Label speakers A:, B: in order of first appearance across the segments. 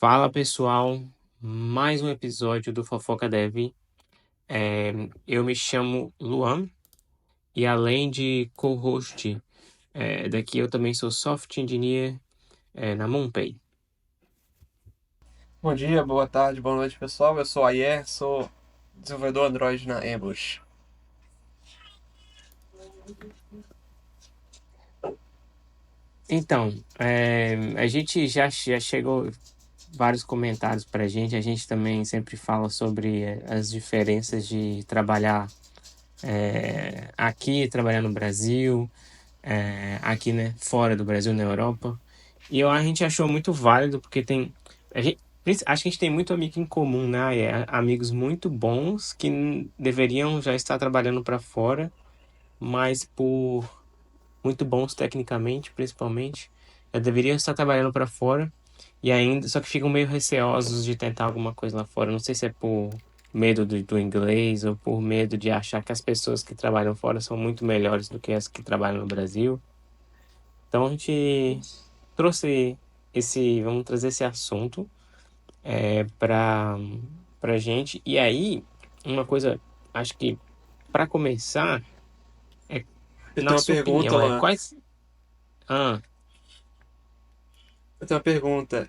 A: Fala pessoal, mais um episódio do Fofoca Dev. É, eu me chamo Luan e além de co-host daqui, eu também sou Software Engineer na MoonPay.
B: Bom dia, boa tarde, boa noite, pessoal. Eu sou a Ayer, sou desenvolvedor Android na Ambush.
A: Então, a gente já chegou vários comentários para a gente também sempre fala sobre as diferenças de trabalhar aqui, trabalhar no Brasil, aqui, né, fora do Brasil, na Europa. E a gente achou muito válido, porque acho que a gente tem muito amigo em comum, né? Amigos muito bons que deveriam já estar trabalhando para fora, mas por muito bons tecnicamente, principalmente, já deveriam estar trabalhando para fora e ainda, só que ficam meio receosos de tentar alguma coisa lá fora. Não sei se é por medo do inglês ou por medo de achar que as pessoas que trabalham fora são muito melhores do que as que trabalham no Brasil. Então a gente trouxe vamos trazer esse assunto para gente. E aí, uma coisa, acho que para começar, é,
B: Eu
A: na
B: tenho uma
A: sua
B: pergunta,
A: opinião,
B: Luan.
A: quais. Ah,
B: Eu tenho uma pergunta.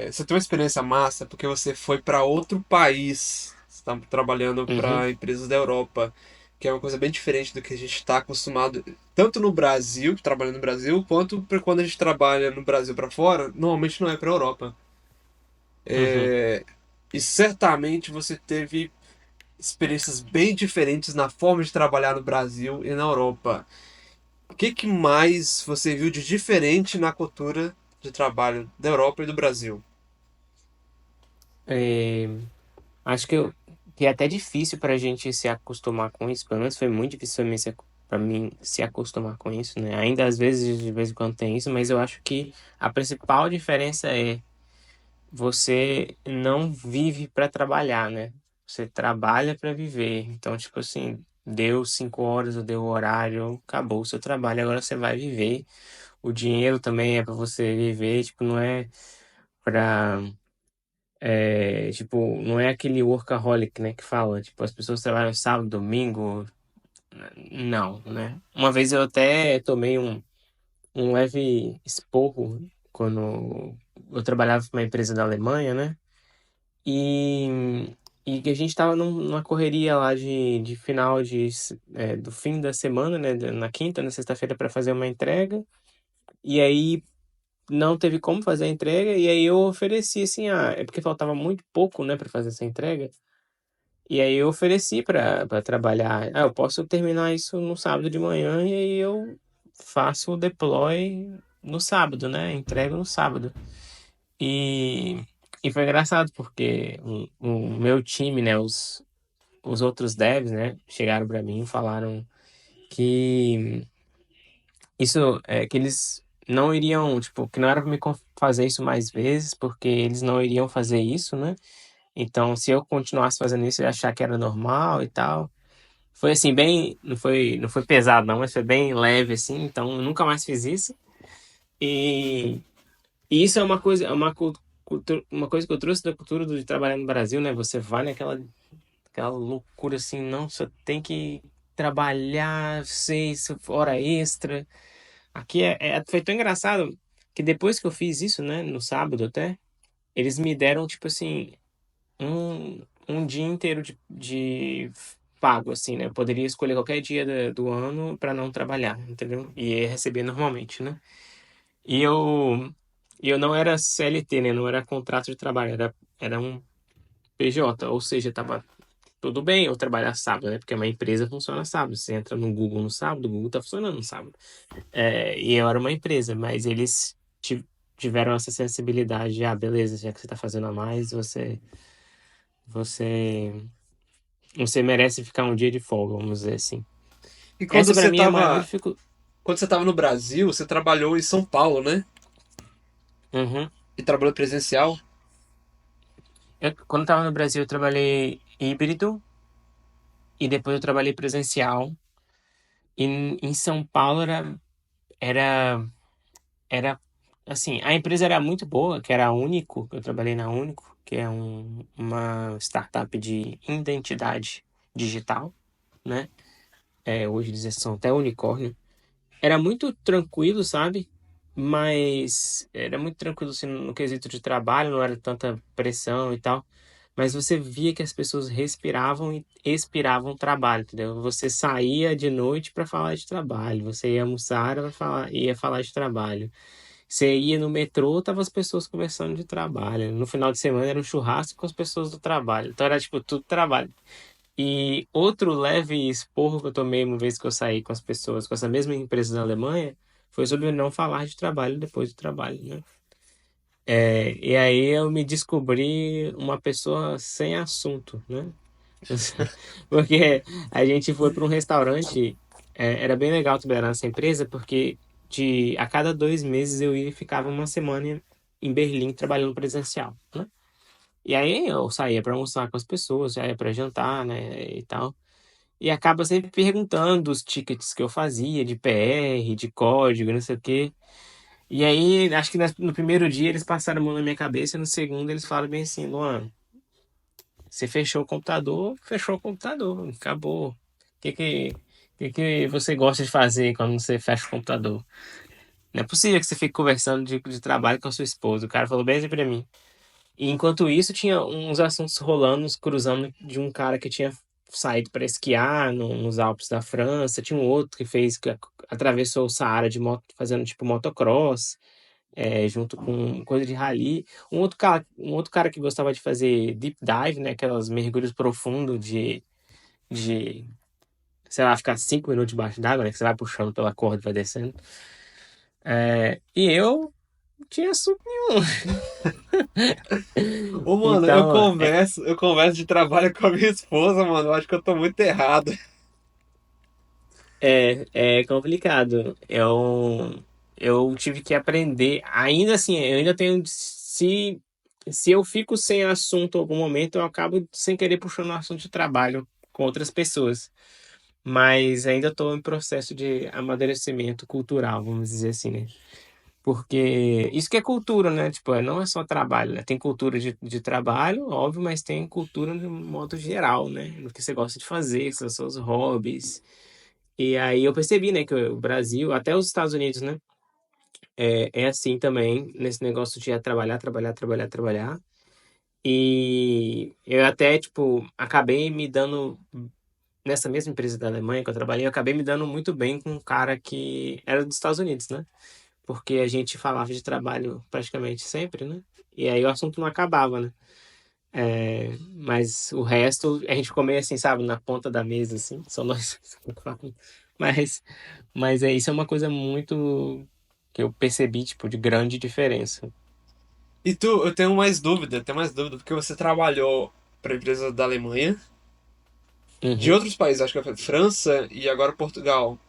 B: Você tem uma experiência massa porque você foi para outro país. Você está trabalhando
A: uhum,
B: para empresas da Europa, que é uma coisa bem diferente do que a gente está acostumado, tanto no Brasil, trabalhando no Brasil, quanto para quando a gente trabalha no Brasil para fora, normalmente não é para a Europa.
A: uhum.
B: E certamente você teve experiências bem diferentes na forma de trabalhar no Brasil e na Europa. O que mais você viu de diferente na cultura de trabalho da Europa e do Brasil?
A: É, acho que é até difícil para a gente se acostumar com isso. Pelo menos foi muito difícil para mim se acostumar com isso, né? Ainda às vezes, de vez em quando tem isso, mas eu acho que a principal diferença é você não vive para trabalhar, né? Você trabalha para viver. Então, tipo assim, deu 5 horas, ou deu o horário, acabou o seu trabalho, agora você vai viver. O dinheiro também é para você viver, tipo, não é pra. Tipo, não é aquele workaholic, né, que fala, tipo, as pessoas trabalham sábado, domingo. Não, né? Uma vez eu até tomei um leve esporro quando eu trabalhava para uma empresa da Alemanha, né? E, e que a gente tava numa correria lá de final do fim da semana, né? Na quinta, na sexta-feira, para fazer uma entrega. E aí não teve como fazer a entrega. E aí eu ofereci assim, é porque faltava muito pouco, né, para fazer essa entrega. E aí eu ofereci para trabalhar. Ah, eu posso terminar isso no sábado de manhã e aí eu faço o deploy no sábado, né? Entrego no sábado. E, e foi engraçado porque o meu time, né, os outros devs, né, chegaram para mim e falaram que que eles não iriam, tipo, que não era para me fazer isso mais vezes, porque eles não iriam fazer isso, né? Então, se eu continuasse fazendo isso, eu ia achar que era normal e tal. Foi assim, não foi pesado não, mas foi bem leve assim, então eu nunca mais fiz isso. E E isso é uma coisa, uma coisa que eu trouxe da cultura de trabalhar no Brasil, né? Você vai aquela loucura assim, não, você tem que trabalhar 6 horas extra. Aqui foi tão engraçado que depois que eu fiz isso, né, no sábado até, eles me deram, tipo assim, um dia inteiro de pago, assim, né? Eu poderia escolher qualquer dia do ano para não trabalhar, entendeu? E ia receber normalmente, né? E eu não era CLT, né? Não era contrato de trabalho, era um PJ, ou seja, tava tudo bem eu trabalhar sábado, né? Porque uma empresa funciona sábado. Você entra no Google no sábado, o Google tá funcionando no sábado. E eu era uma empresa, mas eles tiveram essa sensibilidade. Ah, beleza, já que você tá fazendo a mais, você, você merece ficar um dia de folga, vamos dizer assim.
B: E
A: Essa pra mim é a maior dificuldade.
B: quando você estava no Brasil, você trabalhou em São Paulo, né?
A: Uhum.
B: E trabalhou presencial.
A: Quando eu tava no Brasil, eu trabalhei híbrido e depois eu trabalhei presencial. E em São Paulo era, era assim, a empresa era muito boa, que era a Único, eu trabalhei na Único, que é uma startup de identidade digital, né? Hoje eles são até unicórnio. Era muito tranquilo, sabe? Mas era muito tranquilo assim, no quesito de trabalho, não era tanta pressão e tal. Mas você via que as pessoas respiravam e expiravam trabalho, entendeu? Você saía de noite para falar de trabalho, você ia almoçar para falar, ia falar de trabalho. Você ia no metrô, tava as pessoas conversando de trabalho. No final de semana era um churrasco com as pessoas do trabalho. Então era tipo tudo trabalho. E outro leve esporro que eu tomei uma vez que eu saí com as pessoas, com essa mesma empresa da Alemanha, foi sobre não falar de trabalho depois do trabalho, né? E aí eu me descobri uma pessoa sem assunto, né? Porque a gente foi para um restaurante, era bem legal trabalhar nessa empresa, porque a cada 2 meses eu ia e ficava uma semana em Berlim trabalhando presencial, né? E aí eu saía para almoçar com as pessoas, saía para jantar, né, e tal. E acaba sempre perguntando os tickets que eu fazia, de PR, de código, não sei o quê. E aí, acho que no primeiro dia eles passaram a mão na minha cabeça, no segundo eles falaram bem assim, Luan, você fechou o computador, acabou. O que que você gosta de fazer quando você fecha o computador? Não é possível que você fique conversando de trabalho com a sua esposa. O cara falou bem assim pra mim. E enquanto isso, tinha uns assuntos rolando, cruzando de um cara que tinha saído para esquiar nos Alpes da França. Tinha um outro que atravessou o Saara de moto, fazendo tipo motocross, junto com coisa de rally. Um outro cara que gostava de fazer deep dive, né? Aquelas mergulhos profundos de, sei lá, ficar 5 minutos debaixo d'água, né? Que você vai puxando pela corda e vai descendo. E eu não tinha assunto nenhum.
B: Ô, mano,
A: Então,
B: eu converso de trabalho com a minha esposa, mano. Eu acho que eu tô muito errado.
A: é complicado. Eu tive que aprender. Ainda assim, eu ainda tenho. Se eu fico sem assunto em algum momento, eu acabo sem querer puxando o assunto de trabalho com outras pessoas. Mas ainda estou em processo de amadurecimento cultural, vamos dizer assim, né? Porque isso que é cultura, né? Tipo, não é só trabalho, né? Tem cultura de trabalho, óbvio, mas tem cultura de um modo geral, né? No que você gosta de fazer, que são os seus hobbies. E aí eu percebi, né, que o Brasil, até os Estados Unidos, né, é assim também, nesse negócio de trabalhar, trabalhar, trabalhar, trabalhar. E eu até, tipo, acabei me dando, nessa mesma empresa da Alemanha que eu trabalhei, eu acabei me dando muito bem com um cara que era dos Estados Unidos, né? Porque a gente falava de trabalho praticamente sempre, né? E aí o assunto não acabava, né? Mas o resto a gente comia assim, sabe, na ponta da mesa, assim, só nós. Mas, mas isso é uma coisa muito que eu percebi, tipo, de grande diferença.
B: E tu, eu tenho mais dúvida, porque você trabalhou pra empresa da Alemanha, de
A: Uhum.
B: outros países, acho que foi França e agora Portugal.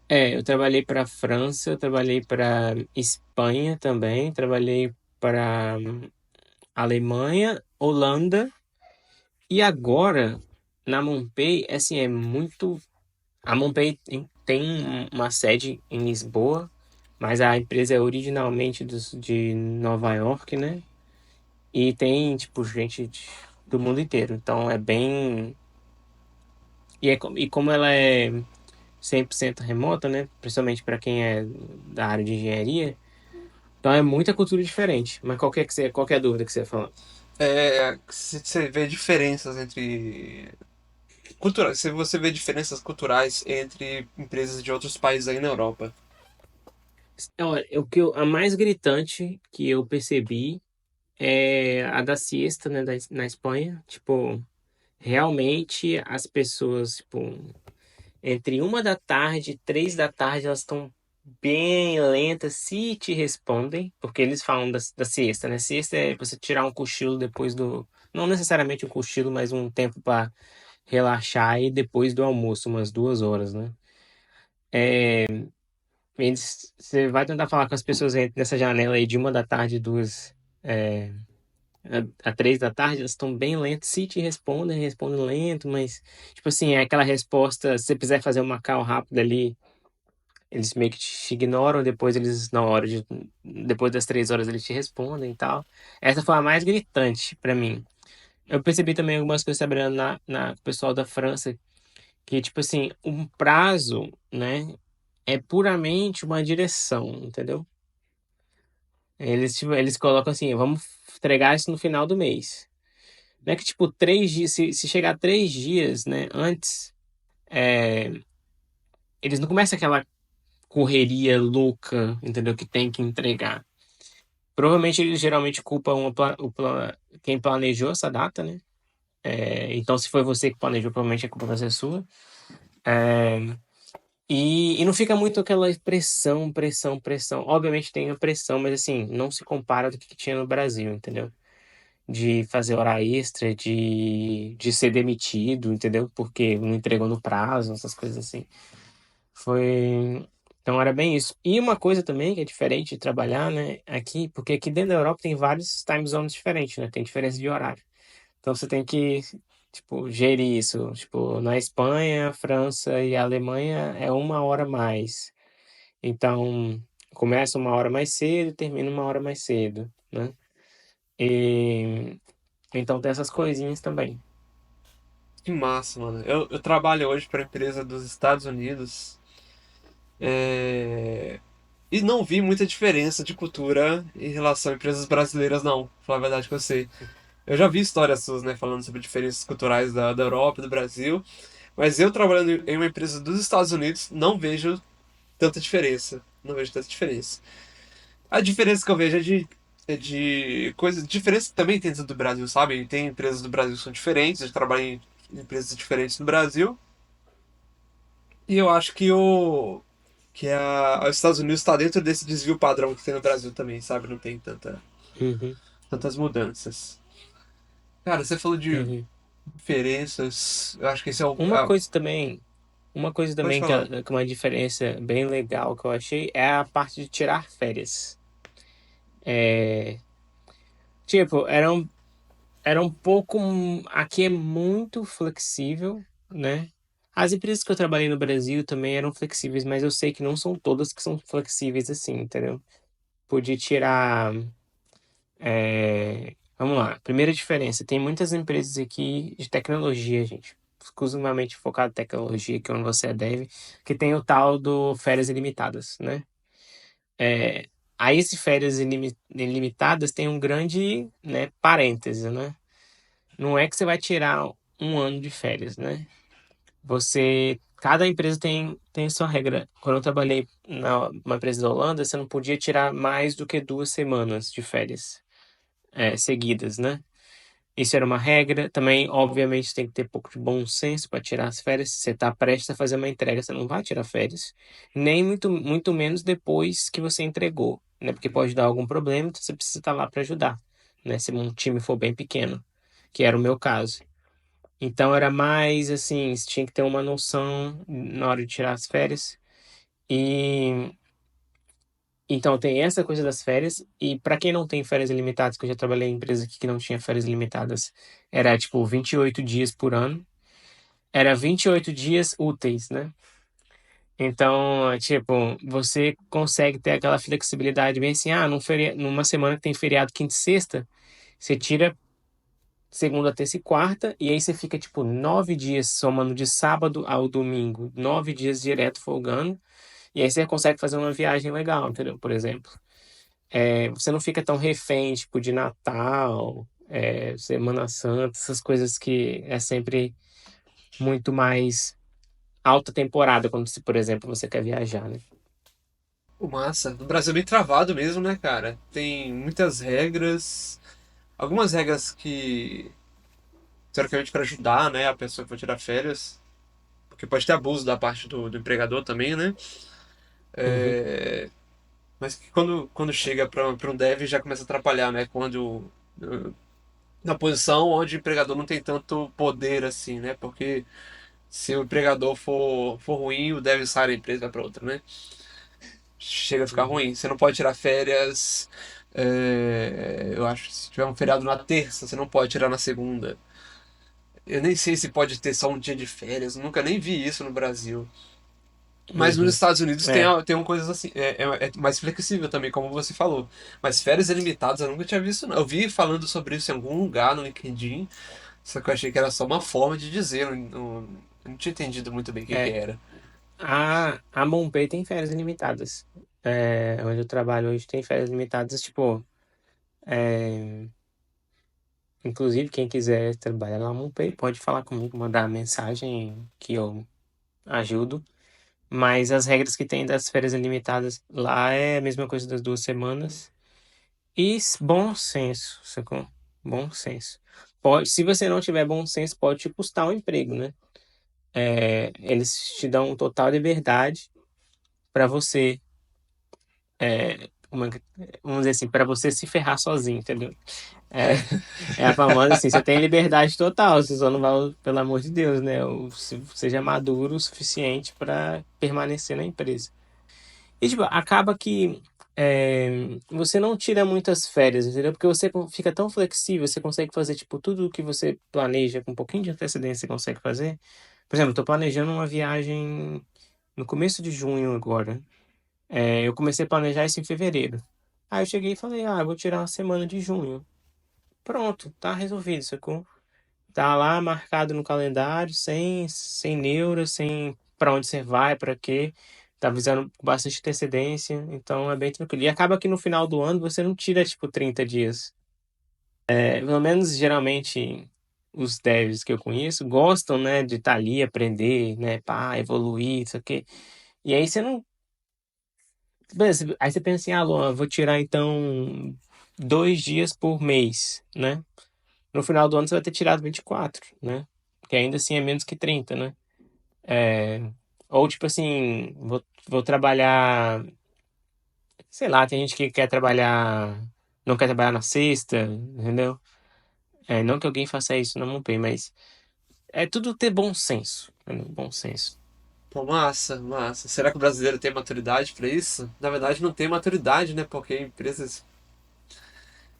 A: Eu trabalhei para França, eu trabalhei para Espanha também, trabalhei para Alemanha, Holanda e agora na Monpay, assim, é muito. A Monpay tem uma sede em Lisboa, mas a empresa é originalmente de Nova York, né? E tem, tipo, gente do mundo inteiro. Então é bem. E como ela é 100% remota, né? Principalmente para quem é da área de engenharia, então é muita cultura diferente. Mas qualquer dúvida que você fala.
B: Se você vê diferenças entre. Cultura, se você vê diferenças culturais entre empresas de outros países aí na Europa.
A: Olha, a mais gritante que eu percebi é a da siesta, né? Na Espanha. Tipo, realmente as pessoas, tipo, entre 1 da tarde e 3 da tarde, elas estão bem lentas se te respondem, porque eles falam da siesta, né? Siesta é você tirar um cochilo depois do. Não necessariamente um cochilo, mas um tempo para relaxar e depois do almoço, umas 2 horas, né? Você vai tentar falar com as pessoas nessa janela aí de 1 da tarde, duas. é, a 3 da tarde, elas estão bem lentas. Se te respondem, respondem lento, mas, tipo assim, é aquela resposta. Se você quiser fazer uma call rápida ali, Eles meio que te ignoram, depois eles, na hora de, depois das 3 horas eles te respondem e tal. Essa foi a mais gritante pra mim. Eu percebi também algumas coisas trabalhando com o pessoal da França, que, tipo assim, um prazo, né, é puramente uma direção, entendeu? Eles, tipo, eles colocam assim, vamos entregar isso no final do mês. Não é que, tipo, 3 dias, se chegar 3 dias, né, antes, é, eles não começam aquela correria louca, entendeu? Que tem que entregar. Provavelmente eles geralmente culpam quem planejou essa data, né? Então, se foi você que planejou, provavelmente a culpa vai ser sua. É, e não fica muito aquela pressão, pressão, pressão. Obviamente tem a pressão, mas assim, não se compara do que tinha no Brasil, entendeu? De fazer hora extra, de ser demitido, entendeu? Porque não entregou no prazo, essas coisas assim. Foi. Então era bem isso. E uma coisa também que é diferente de trabalhar, né, aqui, porque aqui dentro da Europa tem vários time zones diferentes, né? Tem diferença de horário. Então você tem que, tipo, gerir isso. Tipo, na Espanha, França e Alemanha é 1 hora a mais. Então, começa 1 hora mais cedo e termina 1 hora mais cedo, né? E então tem essas coisinhas também.
B: Que massa, mano. Eu trabalho hoje para empresa dos Estados Unidos. é, E não vi muita diferença de cultura em relação a empresas brasileiras, não. Pra falar a verdade que eu sei. Eu já vi histórias suas, né, falando sobre diferenças culturais da Europa e do Brasil. Mas eu trabalhando em uma empresa dos Estados Unidos, não vejo tanta diferença. Não vejo tanta diferença. A diferença que eu vejo é de coisas. Diferença que também tem dentro do Brasil, sabe? Tem empresas do Brasil que são diferentes, eu trabalho em empresas diferentes no Brasil. E eu acho que os Estados Unidos está dentro desse desvio padrão que tem no Brasil também, sabe? Não tem
A: Uhum,
B: tantas mudanças. Cara, você falou de
A: uhum.
B: diferenças. Eu acho que esse é o.
A: Uma coisa também, uma coisa
B: Pode
A: também
B: falar.
A: que é uma diferença bem legal que eu achei é a parte de tirar férias. É, tipo, era um pouco. Aqui é muito flexível, né? As empresas que eu trabalhei no Brasil também eram flexíveis, mas eu sei que não são todas que são flexíveis assim, entendeu? Podia tirar. Vamos lá. Primeira diferença: tem muitas empresas aqui de tecnologia, gente. Exclusivamente focado em tecnologia, que é onde você é dev, que tem o tal do férias ilimitadas, né? É, aí esse férias ilimitadas tem um grande, né, parêntese, né? Não é que você vai tirar 1 ano de férias, né? Cada empresa tem sua regra. Quando eu trabalhei numa empresa da Holanda, você não podia tirar mais do que 2 semanas de férias, seguidas, né? Isso era uma regra. Também, obviamente, tem que ter pouco de bom senso para tirar as férias. Se você está prestes a fazer uma entrega, você não vai tirar férias. Nem muito, muito menos depois que você entregou, né? Porque pode dar algum problema, então você precisa estar lá para ajudar, né? Se um time for bem pequeno, que era o meu caso. Então era mais assim, você tinha que ter uma noção na hora de tirar as férias. E então tem essa coisa das férias. E para quem não tem férias ilimitadas, que eu já trabalhei em empresa aqui que não tinha férias ilimitadas, era tipo 28 dias por ano. Era 28 dias úteis, né? Então, tipo, você consegue ter aquela flexibilidade bem assim, numa semana que tem feriado quinta e sexta, você tira segunda, terça e quarta, e aí você fica tipo 9 dias somando de sábado ao domingo, 9 dias direto folgando, e aí você consegue fazer uma viagem legal, entendeu? Por exemplo. Você não fica tão refém, tipo, de Natal, Semana Santa, essas coisas que é sempre muito mais alta temporada, quando, se, por exemplo, você quer viajar, né?
B: Pô, massa. No Brasil é bem travado mesmo, né, cara? Tem muitas regras. Algumas regras que, teoricamente, para ajudar, né, a pessoa que vai tirar férias. Porque pode ter abuso da parte do empregador também, né?
A: Uhum,
B: É, mas que quando chega para um dev já começa a atrapalhar, né? Na posição onde o empregador não tem tanto poder assim, né? Porque se o empregador for ruim, o dev sai da empresa e vai para outra, né? Chega a ficar
A: uhum,
B: ruim. Você não pode tirar férias. Eu acho que se tiver um feriado na terça, você não pode tirar na segunda. Eu nem sei se pode ter só um dia de férias. Eu nunca nem vi isso no Brasil. Mas nos
A: Uhum.
B: Estados Unidos tem,
A: É.
B: tem uma coisa assim, é mais flexível também, como você falou. Mas férias ilimitadas eu nunca tinha visto, não. Eu vi falando sobre isso em algum lugar no LinkedIn, só que eu achei que era só uma forma de dizer, eu não tinha entendido muito bem o que, que
A: É.
B: era.
A: A Monpay tem férias limitadas. Onde eu trabalho hoje tem férias limitadas, tipo, é, inclusive quem quiser trabalhar na Monpay pode falar comigo, mandar mensagem que eu ajudo. Mas as regras que tem das férias ilimitadas lá é a mesma coisa das 2 semanas. E bom senso, sacou? Bom senso. Pode, se você não tiver bom senso, pode te custar um emprego, né? Eles te dão total liberdade para você, vamos dizer assim, para você se ferrar sozinho, entendeu? É, é a famosa assim, você tem liberdade total, você só não vai, pelo amor de Deus, né? Seja maduro o suficiente para permanecer na empresa. E, tipo, acaba que você não tira muitas férias, entendeu? Porque você fica tão flexível, você consegue fazer, tipo, tudo o que você planeja com um pouquinho de antecedência, você consegue fazer. Por exemplo, eu tô planejando uma viagem no começo de junho agora. Eu comecei a planejar isso em fevereiro. Aí eu cheguei e falei, eu vou tirar uma semana de junho. Pronto, tá resolvido, sacou? Tá lá marcado no calendário, sem neura, sem para onde você vai, para quê. Tá avisando com bastante antecedência, então é bem tranquilo. E acaba que no final do ano você não tira, tipo, 30 dias. Pelo menos, geralmente, os devs que eu conheço gostam, né, de estar ali, aprender, né, pá, evoluir, isso aqui. E aí você não. Beleza, aí você pensa assim, Luan, eu vou tirar então 2 dias por mês, né? No final do ano você vai ter tirado 24, né? Que ainda assim é menos que 30, né? É, ou tipo assim, vou trabalhar, sei lá, tem gente que quer trabalhar, não quer trabalhar na sexta, entendeu? Não que alguém faça isso na Monpay, mas é tudo ter bom senso, entendeu? Bom senso.
B: Pô, massa, massa. Será que o brasileiro tem maturidade pra isso? Na verdade, não tem maturidade, né? Porque empresas.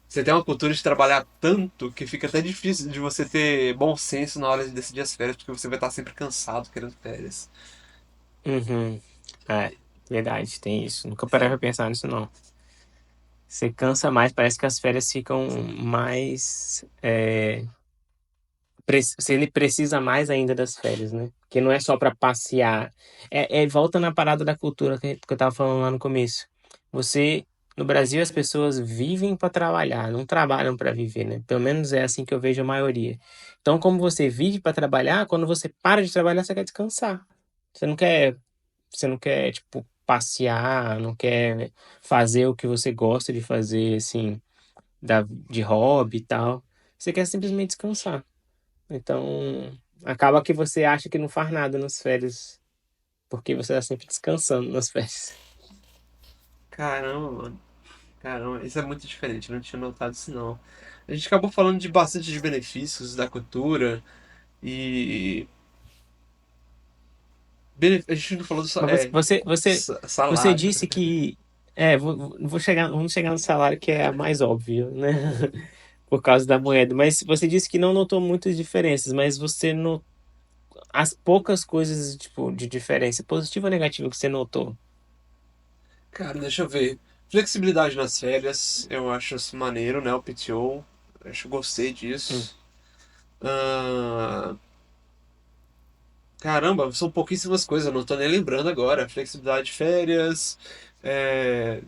B: Você tem uma cultura de trabalhar tanto que fica até difícil de você ter bom senso na hora de decidir as férias, porque você vai estar sempre cansado querendo férias.
A: Uhum. Verdade, tem isso. Nunca parei pra pensar nisso, não. Você cansa mais, parece que as férias ficam mais. Se ele precisa mais ainda das férias, né? Que não é só para passear. Volta na parada da cultura que eu tava falando lá no começo. Você, no Brasil, as pessoas vivem para trabalhar, não trabalham para viver, né? Pelo menos é assim que eu vejo a maioria. Então, como você vive para trabalhar, quando você para de trabalhar, você quer descansar. Você não quer, tipo, passear, não quer fazer o que você gosta de fazer, assim, de hobby e tal. Você quer simplesmente descansar. Então, acaba que você acha que não faz nada nas férias, porque você está sempre descansando nas férias.
B: Caramba, mano. Caramba, isso é muito diferente, eu não tinha notado isso não. A gente acabou falando de bastante de benefícios da cultura e. A gente não falou do
A: Mas você
B: salário.
A: disse que vamos chegar no salário que é a mais óbvio, né? Por causa da moeda. Mas você disse que não notou muitas diferenças, mas você notou as poucas coisas tipo de diferença, positiva ou negativa que você notou.
B: Cara, deixa eu ver. Flexibilidade nas férias, eu acho isso maneiro, né? O PTO, acho que gostei
A: Hum,
B: disso. Ah, caramba, são pouquíssimas coisas, eu não tô nem lembrando agora. Flexibilidade de férias. é,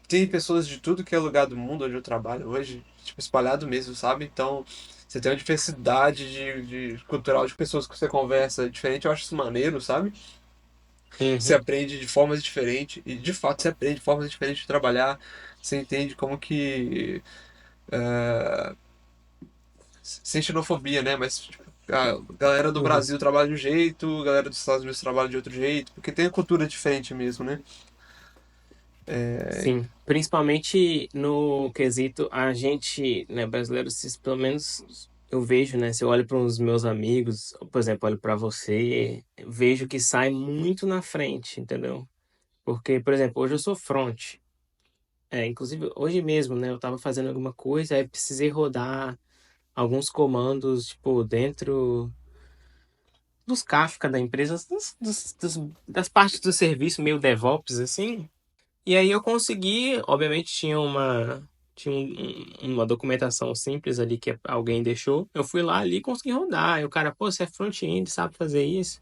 B: tem pessoas de tudo que é lugar do mundo onde eu trabalho hoje, tipo, espalhado mesmo, sabe? Então, você tem uma diversidade de cultural de pessoas que você conversa diferente, eu acho isso maneiro, sabe? Você
A: uhum,
B: aprende de formas diferentes, e de fato você aprende de formas diferentes de trabalhar, você entende como que. Sem xenofobia, né? Mas tipo, a galera do
A: uhum.
B: Brasil trabalha de um jeito, a galera dos Estados Unidos trabalha de outro jeito, porque tem a cultura diferente mesmo, né?
A: Sim, principalmente no quesito a gente, né, brasileiro, pelo menos eu vejo, né, se eu olho para os meus amigos, por exemplo, olho para você, vejo que sai muito na frente, entendeu? Porque, por exemplo, hoje eu sou front. Inclusive hoje mesmo, né, eu estava fazendo alguma coisa, aí precisei rodar alguns comandos, tipo, dentro dos Kafka da empresa, das partes do serviço, meio DevOps, assim. E aí eu consegui, obviamente tinha uma documentação simples ali que alguém deixou. Eu fui lá ali e consegui rodar. E o cara, pô, você é front-end, sabe fazer isso?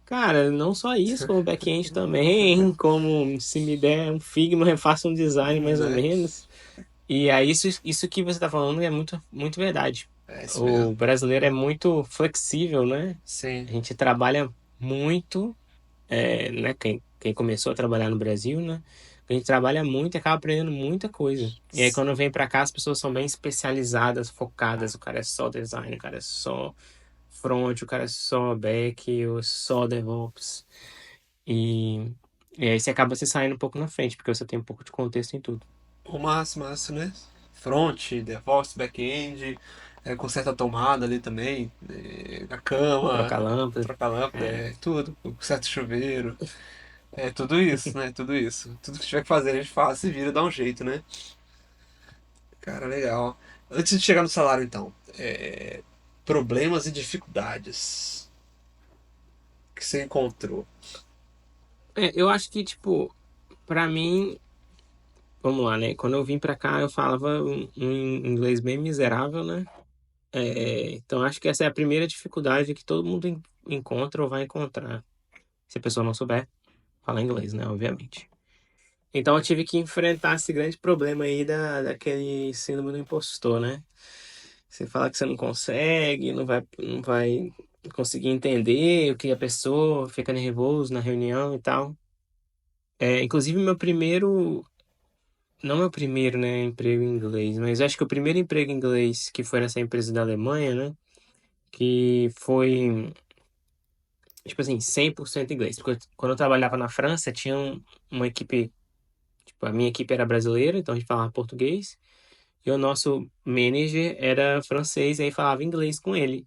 A: Cara, não só isso, como back-end também, como se me der um Figma, eu faço um design mais ou
B: Né?
A: menos. E aí isso que você está falando é muito, muito verdade.
B: É isso
A: O
B: mesmo.
A: brasileiro é muito flexível, né?
B: Sim.
A: A gente trabalha muito, né? Quem começou a trabalhar no Brasil, né? A gente trabalha muito e acaba aprendendo muita coisa. E aí quando vem para cá, as pessoas são bem especializadas, focadas. O cara é só design, o cara é só front, o cara é só back, ou só DevOps. E, e aí você acaba se saindo um pouco na frente, porque você tem um pouco de contexto em tudo.
B: O massa, né? Front, DevOps, back-end, com certa tomada ali também, na cama,
A: Trocar lâmpada.
B: trocar lâmpada,
A: É.
B: tudo, com certo chuveiro. É tudo isso, né? Tudo isso. Tudo que tiver que fazer, a gente faz, se vira, dá um jeito, né? Cara, legal. Antes de chegar no salário, então, problemas e dificuldades que você encontrou.
A: Eu acho que, tipo, pra mim, vamos lá, né? Quando eu vim pra cá, eu falava um inglês bem miserável, né? Então acho que essa é a primeira dificuldade que todo mundo encontra ou vai encontrar. Se a pessoa não souber falar inglês, né? Obviamente. Então eu tive que enfrentar esse grande problema aí daquele síndrome do impostor, né? Você fala que você não consegue, não vai conseguir entender o que a pessoa fica nervoso na reunião e tal. Inclusive não meu primeiro, né, emprego em inglês, mas acho que o primeiro emprego em inglês que foi nessa empresa da Alemanha, né, que foi, tipo assim, 100% inglês. Porque quando eu trabalhava na França, tinha uma equipe, tipo, a minha equipe era brasileira, então a gente falava português, e o nosso manager era francês, e aí falava inglês com ele.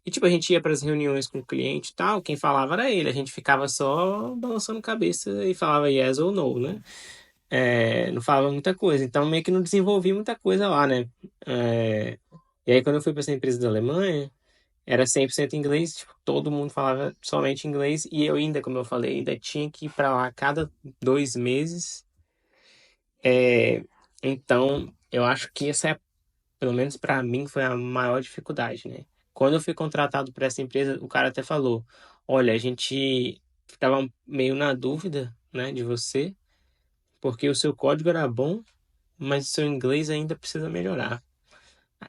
A: E, tipo, a gente ia para as reuniões com o cliente e tal, quem falava era ele, a gente ficava só balançando cabeça e falava yes ou no, né? Não falava muita coisa, então meio que não desenvolvi muita coisa lá, né? É, e aí, quando eu fui para essa empresa da Alemanha, era 100% inglês, tipo, todo mundo falava somente inglês, e eu ainda, como eu falei, ainda tinha que ir para lá a cada 2 meses. É, então, eu acho que essa é, pelo menos para mim, foi a maior dificuldade, né? Quando eu fui contratado para essa empresa, o cara até falou: olha, a gente ficava meio na dúvida, né, de você, porque o seu código era bom, mas o seu inglês ainda precisa melhorar.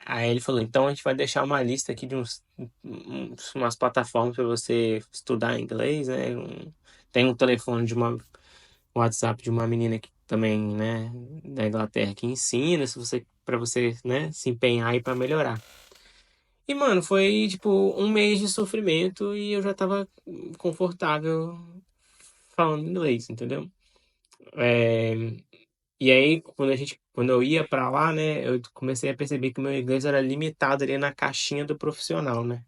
A: Aí ele falou: então a gente vai deixar uma lista aqui de umas plataformas para você estudar inglês, né? Tem um telefone um WhatsApp de uma menina que também, né, da Inglaterra que ensina se você para você, né, se empenhar e para melhorar. E mano, foi tipo um mês de sofrimento e eu já tava confortável falando inglês, entendeu? É, E aí, quando eu ia pra lá, né, eu comecei a perceber que o meu inglês era limitado ali na caixinha do profissional, né?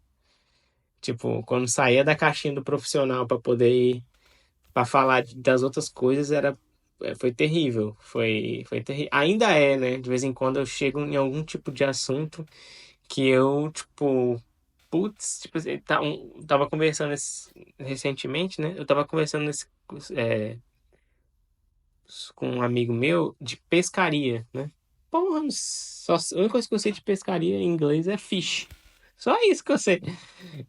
A: Tipo, quando saía da caixinha do profissional pra poder ir pra falar das outras coisas, foi terrível. Foi terrível. Ainda é, né? De vez em quando eu chego em algum tipo de assunto que eu, tipo, putz, tipo, assim, tava conversando recentemente, né? Eu tava conversando é, com um amigo meu de pescaria, né? Porra, a única coisa que eu sei de pescaria em inglês é fish. Só isso que eu sei.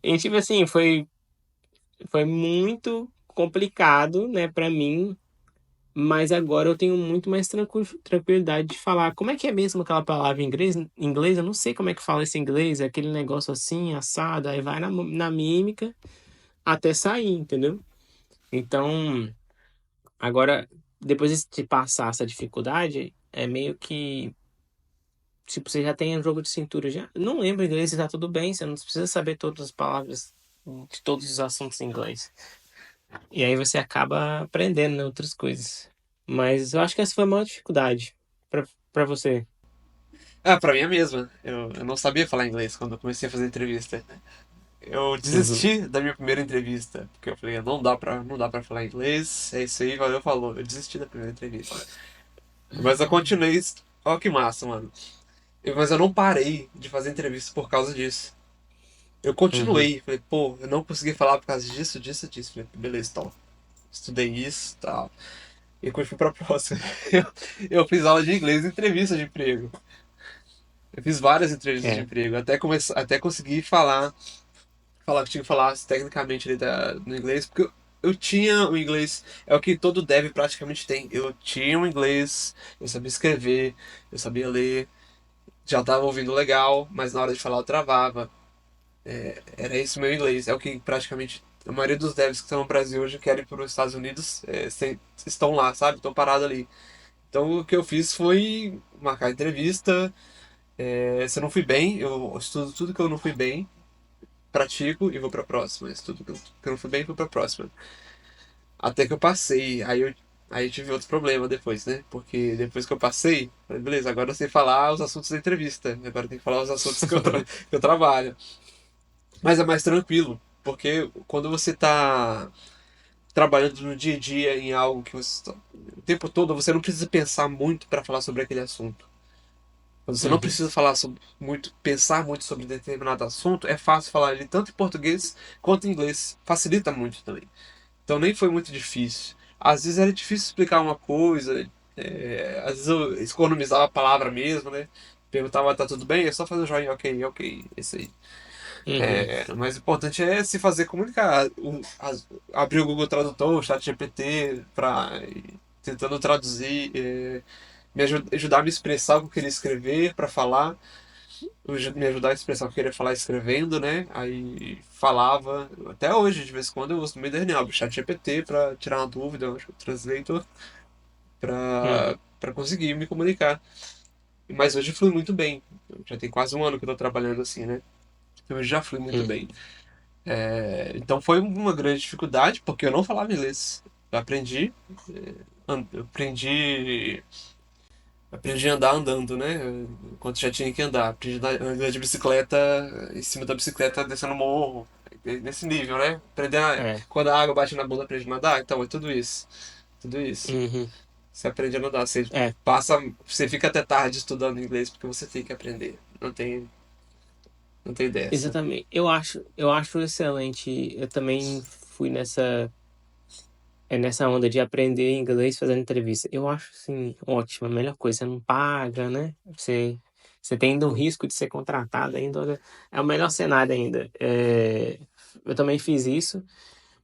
A: E, tipo assim, foi muito complicado, né, pra mim, mas agora eu tenho muito mais tranquilidade de falar. Como é que é mesmo aquela palavra em inglês? Em inglês, eu não sei como é que fala esse inglês, é aquele negócio assim, assado, aí vai na mímica até sair, entendeu? Então, agora, depois de passar essa dificuldade, é meio que. Tipo, você já tem um jogo de cintura já. Não lembro inglês e tá tudo bem, você não precisa saber todas as palavras de todos os assuntos em inglês. E aí você acaba aprendendo, né, outras coisas. Mas eu acho que essa foi a maior dificuldade pra você.
B: Ah, pra mim é a mesma. Eu não sabia falar inglês quando eu comecei a fazer entrevista. Eu
A: Uhum.
B: desisti da minha primeira entrevista, porque eu falei, não dá pra falar inglês, é isso aí, valeu, falou. Eu desisti da primeira entrevista. Mas eu continuei, ó que massa, mano. Mas eu não parei de fazer entrevista por causa disso. Eu
A: Uhum.
B: continuei. Falei, pô, eu não consegui falar por causa disso, disso, disso. Falei, beleza, então. Estudei isso e tal. E depois fui pra próxima. Eu, eu fiz aula de inglês em entrevista de emprego. Eu fiz várias entrevistas de
A: É.
B: emprego, até conseguir falar que tinha que falar tecnicamente ali no inglês, porque eu tinha o inglês, é o que todo dev praticamente tem. Eu tinha o inglês, eu sabia escrever, eu sabia ler, já tava ouvindo legal, mas na hora de falar eu travava. Era esse o meu inglês. É o que praticamente a maioria dos devs que estão no Brasil hoje querem ir para os Estados Unidos, estão lá, sabe? Estão parados ali. Então o que eu fiz foi marcar entrevista. Se eu não fui bem, eu estudo tudo que eu não fui bem, pratico e vou pra próxima. Estudo que eu não fui bem, vou pra próxima. Até que eu passei. Aí eu tive outro problema depois, né? Porque depois que eu passei, falei, beleza, agora eu sei falar os assuntos da entrevista. Agora eu tenho que falar os assuntos que eu trabalho. Mas é mais tranquilo, porque quando você tá trabalhando no dia a dia em algo que o tempo todo você não precisa pensar muito para falar sobre aquele assunto. Quando você não
A: Uhum.
B: precisa falar muito, pensar muito sobre determinado assunto, é fácil falar ele tanto em português quanto em inglês. Facilita muito também. Então nem foi muito difícil. Às vezes era difícil explicar uma coisa, às vezes eu economizava a palavra mesmo, né? Perguntava, tá tudo bem? É só fazer o joinha, ok, ok, isso aí.
A: Uhum.
B: O mais importante é se fazer comunicar. Abrir o Google Tradutor, o ChatGPT, tentando traduzir, ajudar a me expressar o que eu queria escrever para falar, me ajudar a expressar o que eu queria falar escrevendo, né? Aí falava, até hoje, de vez em quando eu uso no meio da reunião, abro o ChatGPT para tirar uma dúvida, o Translator,
A: Uhum.
B: para conseguir me comunicar. Mas hoje flui muito bem. Já tem quase um ano que eu tô trabalhando assim, né? Então hoje já flui muito bem.
A: Uhum.
B: Então foi uma grande dificuldade, porque eu não falava inglês. Eu aprendi, eu aprendi a andar andando, né? Enquanto já tinha que andar. Aprendi a andar de bicicleta, em cima da bicicleta, descendo o morro. Nesse nível, né?
A: É.
B: Quando a água bate na bunda, aprende a nadar. Então é tudo isso. Tudo isso.
A: Uhum.
B: Você aprende a nadar.
A: É.
B: Você fica até tarde estudando inglês porque você tem que aprender. Não tem dessa.
A: Exatamente. Eu acho excelente. Eu também fui nessa onda de aprender inglês fazendo entrevista. Eu acho, assim, ótimo. A melhor coisa. Você não paga, né? Você tem ainda um risco de ser contratado ainda. Olha, é o melhor cenário ainda. Eu também fiz isso,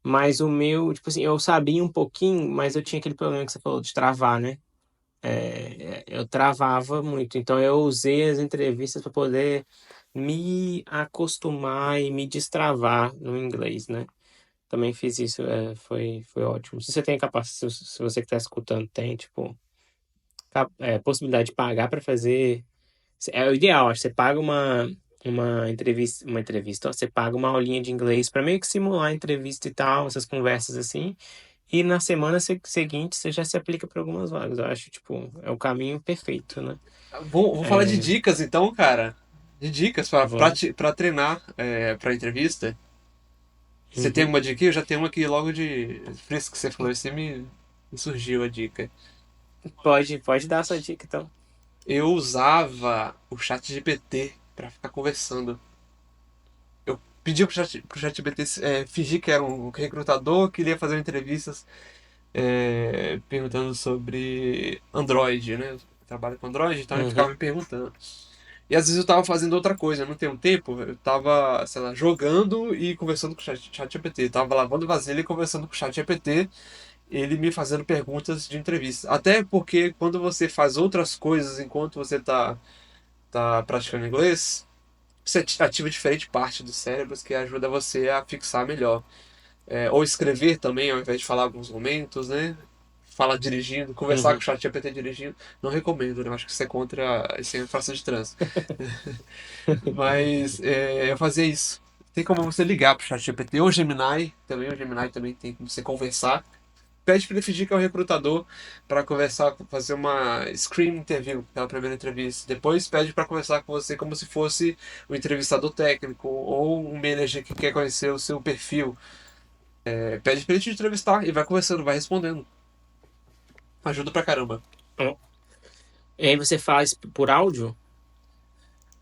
A: mas o meu, tipo assim, eu sabia um pouquinho, mas eu tinha aquele problema que você falou de travar, né? Eu travava muito. Então eu usei as entrevistas para poder me acostumar e me destravar no inglês, né? Também fiz isso, foi ótimo. Se você tem capacidade, se você que está escutando tem, tipo, possibilidade de pagar para fazer, é o ideal, acho. Você paga uma entrevista, ó, você paga uma aulinha de inglês para meio que simular a entrevista e tal, essas conversas assim. E na semana seguinte você já se aplica para algumas vagas. Eu acho, tipo, é o caminho perfeito, né?
B: Vou falar de dicas então, cara. De dicas
A: Vamos.
B: pra treinar pra entrevista. Você tem
A: Uhum.
B: alguma dica aqui? Eu já tenho uma aqui logo de fresco que você falou, assim me surgiu a dica.
A: Pode dar essa dica, então.
B: Eu usava o chat GPT pra ficar conversando. Eu pedi pro chat GPT fingir que era um recrutador, queria fazer entrevistas perguntando sobre Android, né? Eu trabalho com Android, então ele ficava
A: Uhum.
B: me perguntando. E às vezes eu tava fazendo outra coisa, eu não tenho tempo, eu tava, sei lá, jogando e conversando com o chat GPT. Eu tava lavando vasilha e conversando com o chat GPT, ele me fazendo perguntas de entrevista. Até porque quando você faz outras coisas enquanto você tá praticando inglês, você ativa diferente parte dos cérebros que ajuda você a fixar melhor. Ou escrever também, ao invés de falar alguns momentos, né? Falar dirigindo, conversar com o
A: Uhum.
B: chat GPT dirigindo. Não recomendo, né? Eu acho que isso é contra. Isso é infração de trânsito. Mas eu fazia isso. Tem como você ligar pro chat GPT ou Gemini, também o Gemini também tem como você conversar. Pede para ele fingir que é o recrutador para conversar, fazer uma screen interview, aquela primeira entrevista. Depois pede para conversar com você como se fosse um entrevistador técnico ou um manager que quer conhecer o seu perfil. Pede para ele te entrevistar e vai conversando, vai respondendo. Ajuda pra caramba.
A: Ó, e aí você faz por áudio?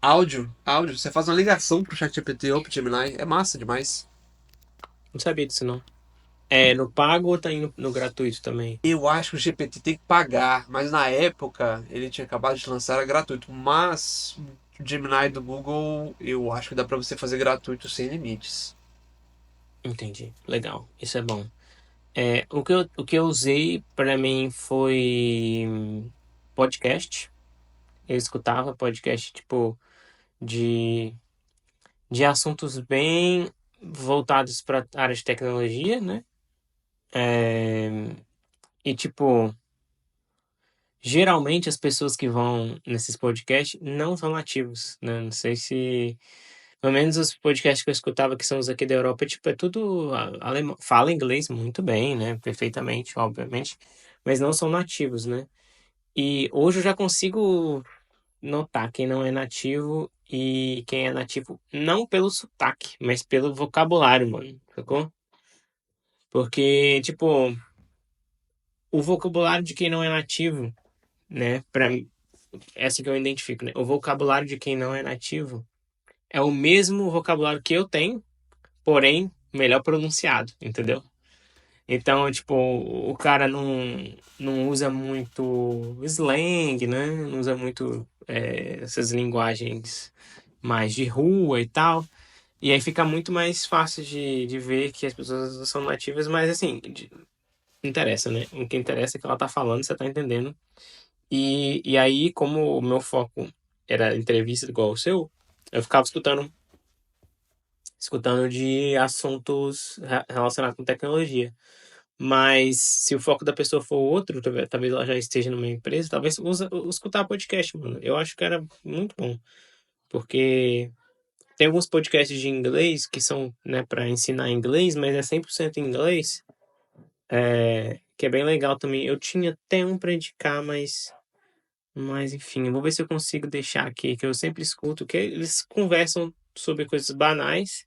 B: Áudio. Você faz uma ligação pro ChatGPT ou pro Gemini. É massa demais.
A: Não sabia disso, não. É no pago ou tá indo no gratuito também?
B: Eu acho que o GPT tem que pagar, mas na época ele tinha acabado de lançar, era gratuito. Mas o Gemini do Google, eu acho que dá pra você fazer gratuito sem limites.
A: Entendi. Legal. Isso é bom. O que eu usei pra mim foi podcast. Eu escutava podcast, tipo, de, de assuntos bem voltados para área de tecnologia, né? É, e, tipo, geralmente as pessoas que vão nesses podcasts não são nativos, né? Não sei se. Pelo menos os podcasts que eu escutava, que são os aqui da Europa, tipo, é tudo alemão. Fala inglês muito bem, né? Perfeitamente, obviamente. Mas não são nativos, né? E hoje eu já consigo notar quem não é nativo e quem é nativo, não pelo sotaque, mas pelo vocabulário, mano. Sacou? Porque, tipo, o vocabulário de quem não é nativo, né? Pra mim, essa que eu identifico, né? O vocabulário de quem não é nativo é o mesmo vocabulário que eu tenho, porém, melhor pronunciado, entendeu? Então, tipo, o cara não usa muito slang, né? Não usa muito essas linguagens mais de rua e tal. E aí fica muito mais fácil de ver que as pessoas são nativas, mas assim, não interessa, né? O que interessa é que ela tá falando, você tá entendendo. E aí, como o meu foco era entrevista igual o seu, eu ficava escutando de assuntos relacionados com tecnologia. Mas se o foco da pessoa for outro, talvez ela já esteja numa empresa, talvez escutar podcast, mano. Eu acho que era muito bom, porque tem alguns podcasts de inglês que são, né, para ensinar inglês, mas é 100% em inglês, que é bem legal também. Eu tinha até um para indicar, mas enfim, eu vou ver se eu consigo deixar aqui, que eu sempre escuto, que eles conversam sobre coisas banais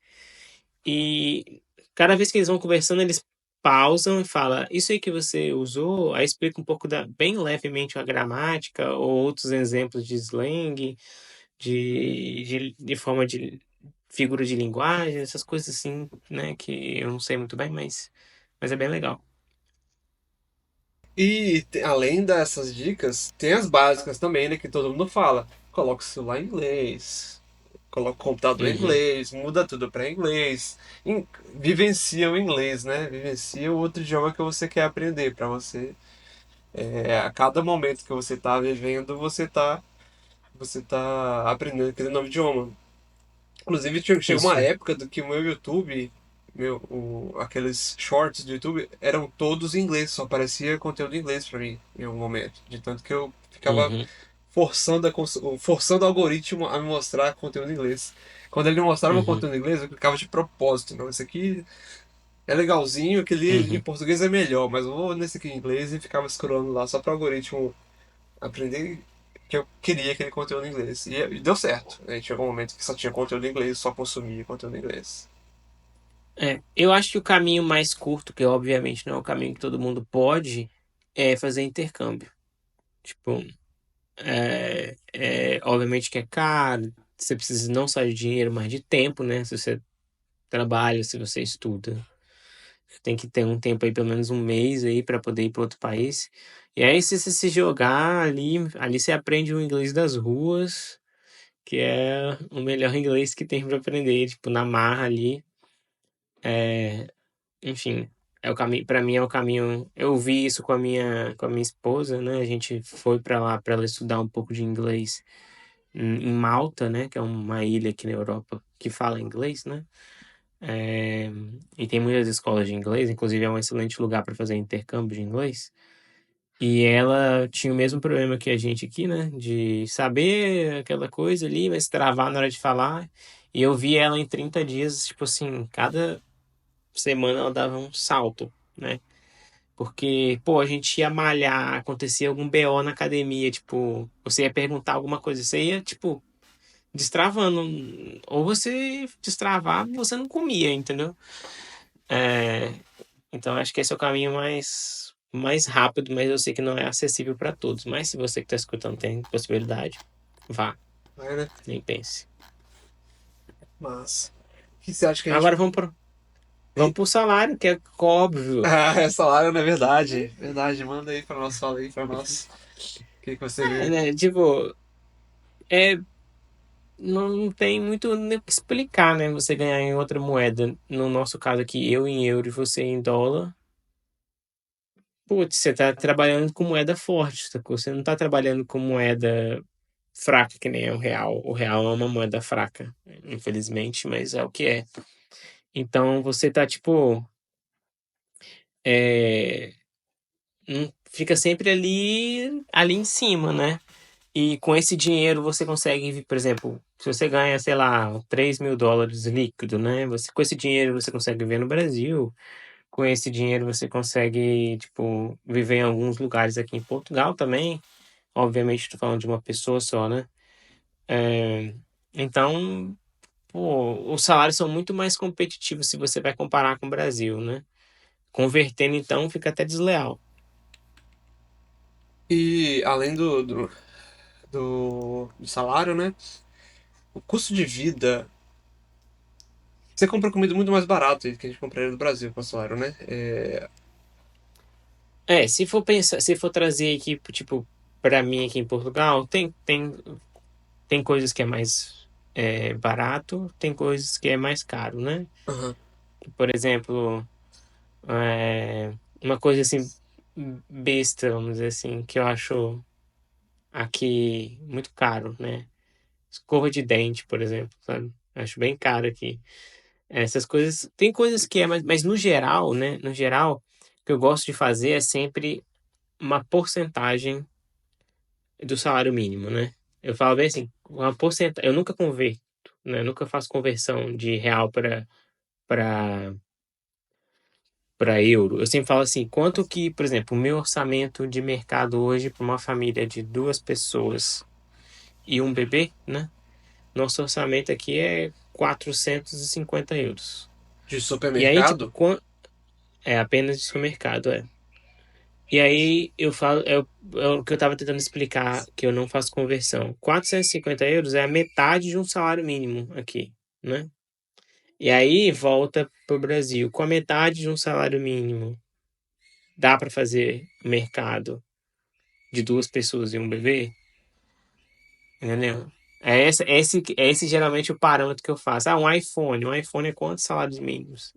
A: e cada vez que eles vão conversando, eles pausam e falam, isso aí que você usou, aí explica um pouco bem levemente a gramática ou outros exemplos de slang, de forma de figura de linguagem, essas coisas assim, né, que eu não sei muito bem, mas é bem legal.
B: E além dessas dicas, tem as básicas também, né? Que todo mundo fala. Coloca o celular em inglês, coloca o computador em
A: Uhum,
B: inglês, muda tudo para inglês. Vivencia o inglês, né? Vivencia o outro idioma que você quer aprender. Para você, a cada momento que você tá vivendo, você tá aprendendo aquele novo idioma. Inclusive, chegou uma
A: isso.
B: época do que o meu YouTube, aqueles shorts do YouTube, eram todos em inglês, só aparecia conteúdo em inglês pra mim, em algum momento. De tanto que eu ficava
A: Uhum,
B: forçando o algoritmo a me mostrar conteúdo em inglês. Quando ele me mostrava o
A: uhum,
B: conteúdo em inglês, eu clicava de propósito. Não, esse aqui é legalzinho, aquele em
A: uhum.
B: português é melhor, mas eu vou nesse aqui em inglês e ficava scrollando lá só para o algoritmo aprender que eu queria aquele conteúdo em inglês. E deu certo. Aí chegou um momento que só tinha conteúdo em inglês, só consumia conteúdo em inglês.
A: Eu acho que o caminho mais curto, que obviamente não é o caminho que todo mundo pode, é fazer intercâmbio. Tipo, obviamente que é caro, você precisa não só de dinheiro, mas de tempo, né? Se você trabalha, se você estuda, você tem que ter um tempo aí, pelo menos um mês aí, para poder ir para outro país. E aí, se você se jogar ali você aprende o inglês das ruas, que é o melhor inglês que tem para aprender, tipo, na marra ali. Enfim, é o caminho, para mim é o caminho. Eu vi isso com a minha esposa, né? A gente foi para lá para ela estudar um pouco de inglês em Malta, né? Que é uma ilha aqui na Europa que fala inglês, né? É, e tem muitas escolas de inglês, inclusive é um excelente lugar para fazer intercâmbio de inglês. E ela tinha o mesmo problema que a gente aqui, né? De saber aquela coisa ali, mas travar na hora de falar. E eu vi ela em 30 dias, tipo assim, cada semana ela dava um salto, né? Porque, pô, a gente ia malhar, acontecia algum BO na academia, tipo, você ia perguntar alguma coisa, você ia, tipo, destravando. Ou você destravava ou você não comia, entendeu? É, então acho que esse é o caminho mais rápido, mas eu sei que não é acessível para todos. Mas se você que está escutando tem possibilidade, vá.
B: Vai, né?
A: Nem pense.
B: Mas. O que você acha que a gente.
A: Agora vamos pro salário, que é óbvio.
B: Ah, é salário, não é verdade? Verdade, manda aí pra nós, fala aí pra nós. O que que você
A: É,
B: vê?
A: né? Tipo, é, não tem muito nem o que explicar, né? Você ganhar em outra moeda. No nosso caso aqui, eu em euro e você em dólar. Putz, você tá trabalhando com moeda forte, sacou? Você não tá trabalhando com moeda fraca, que nem é o real. O real é uma moeda fraca, infelizmente, mas é o que é. Então você tá, tipo, é, fica sempre ali em cima, né? E com esse dinheiro você consegue, por exemplo, se você ganha, sei lá, US$ 3.000 líquido, né? Com esse dinheiro você consegue viver no Brasil. Com esse dinheiro você consegue, tipo, viver em alguns lugares aqui em Portugal também. Obviamente, estou falando de uma pessoa só, né? É, então, pô, os salários são muito mais competitivos se você vai comparar com o Brasil, né? Convertendo, então, fica até desleal.
B: E além do salário, né? O custo de vida. Você compra comida muito mais barato do que a gente compraria no Brasil com o salário, né?
A: Se for pensar, se for trazer aqui, tipo, para mim aqui em Portugal, tem coisas que é mais barato, tem coisas que é mais caro, né?
B: Aham.
A: Por exemplo, é, uma coisa assim besta, vamos dizer assim, que eu acho aqui muito caro, né? Escova de dente, por exemplo, sabe? Acho bem caro aqui. Essas coisas, tem coisas que é, mas no geral, né? No geral, o que eu gosto de fazer é sempre uma porcentagem do salário mínimo, né? Eu falo bem assim, uma porcentagem, eu nunca converto, né? Eu nunca faço conversão de real para para euro. Eu sempre falo assim, quanto que, por exemplo, o meu orçamento de mercado hoje para uma família de duas pessoas e um bebê, né? Nosso orçamento aqui é € 450.
B: De
A: E aí, tipo,
B: supermercado?
A: é apenas de supermercado, é. E aí eu falo, é o que eu tava tentando explicar, que eu não faço conversão. € 450 é a metade de um salário mínimo aqui, né? E aí volta pro Brasil. Com a metade de um salário mínimo, dá para fazer mercado de duas pessoas e um bebê? Entendeu? É esse geralmente o parâmetro que eu faço. Ah, um iPhone. Um iPhone é quantos salários mínimos?